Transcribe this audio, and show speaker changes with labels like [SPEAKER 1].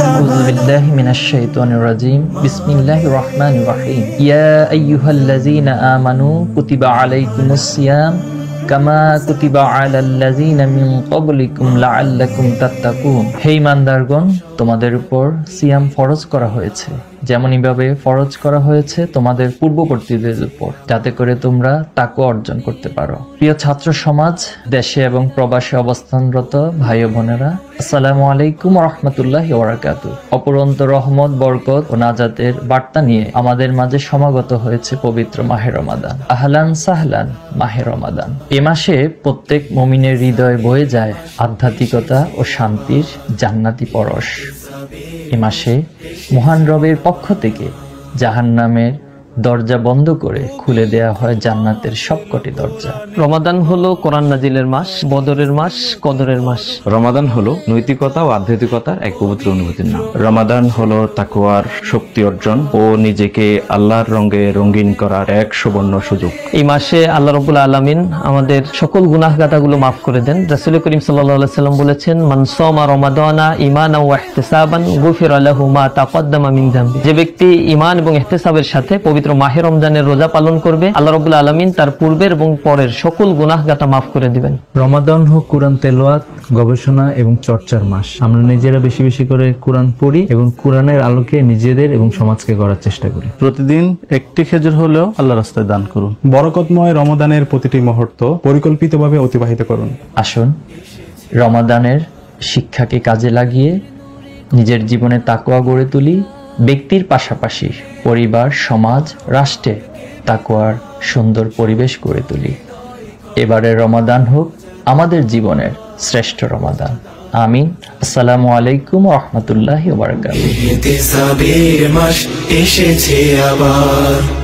[SPEAKER 1] أعوذ بالله من الشيطان الرجيم بسم الله الرحمن الرحيم يا أيها الذين آمنوا كتب عليكم الصيام كما كتب على الذين من قبلكم لعلكم تتقون হে ইমানদারগণ তোমাদের উপর সিয়াম ফরজ করা হয়েছে যেমনই ভাবে ফরজ করা হয়েছে তোমাদের পূর্ববর্তীদের উপর যাতে করে তোমরা তাকওয়া অর্জন করতে পারো। প্রিয় ছাত্র সমাজ, দেশে এবং প্রবাসে অবস্থানরত ভাই ও বোনেরা, আসসালামু আলাইকুম ওয়া রাহমাতুল্লাহি ওয়া বারাকাতুহু। অপরন্ত রহমত, বরকত ও নাজাতের বার্তা নিয়ে আমাদের মাঝে সমাগত হয়েছে পবিত্র মাহে রমাদান। আহলান সাহলান মাহে রমাদান। এ মাসে প্রত্যেক মুমিনের হৃদয়ে বয়ে যায় আধ্যাত্মিকতা ও শান্তির জান্নাতি পরশ। এ মাসে মহান রবের পক্ষ থেকে জাহান্নামের দরজা বন্ধ করে খুলে দেয়া হয় জান্নাতের সবকটি দরজা।
[SPEAKER 2] রমাদান হলো কোরআন নাজিলের মাস, বদরের মাস, কদরের মাস।
[SPEAKER 3] রমাদান হলো নৈতিকতা ও আধ্যাত্মিকতার এক পবিত্র অনুভূতির নাম। রমাদান হলো তাকওয়ার শক্তি অর্জন ও নিজেকে আল্লাহর রঙে রঙিন করার এক সুবর্ণ সুযোগ।
[SPEAKER 2] এই মাসে আল্লাহ রাব্বুল আলামিন আমাদের সকল গুনাহগাতাগুলো মাফ করে দেন। রাসূল করিম সাল্লাল্লাহু আলাইহি সাল্লাম বলেছেন, মান সামা রমাদানা ঈমানাও ওয়া ইহতিসাবান গুফিরা লাহু মা তাকদ্দামা মিন যামবি। যে ব্যক্তি ঈমান এবং ইহতিসাবের সাথে পবিত্র মাহে রমজানের রোজা পালন করবে, আল্লাহ রাব্বুল আলামিন তার পূর্বের এবং পরের সকল গুনাহগাতা মাফ করে দিবেন।
[SPEAKER 4] রমাদান হোক কোরআন তেলাওয়াত, গবেষণা এবং চর্চার মাস। আমরা নিজেরা বেশি বেশি করে কোরআন পড়ি এবং কোরআনের আলোকে নিজেদের এবং সমাজকে গড়ার চেষ্টা করি।
[SPEAKER 5] প্রতিদিন একটি খেজুর হলেও আল্লাহ রাস্তায় দান করুন।
[SPEAKER 6] বরকতময় রমাদানের প্রতিটি মুহূর্ত পরিকল্পিতভাবে অতিবাহিত করুন।
[SPEAKER 1] আসুন রমাদানের শিক্ষাকে কাজে লাগিয়ে নিজের জীবনে তাকওয়া গড়ে তুলি। ব্যক্তির পাশাপাশি পরিবার, সমাজ, রাষ্ট্রে তাকওয়ার সুন্দর পরিবেশ গড়ে তুলি। এবারের রমাদান হোক আমাদের জীবনের শ্রেষ্ঠ রমাদান। আমিন। আসসালামু আলাইকুম ওয়া রাহমাতুল্লাহি ওয়া বারাকাতুহু।
[SPEAKER 7] ইহতিসাবের মাস এসেছে আবার।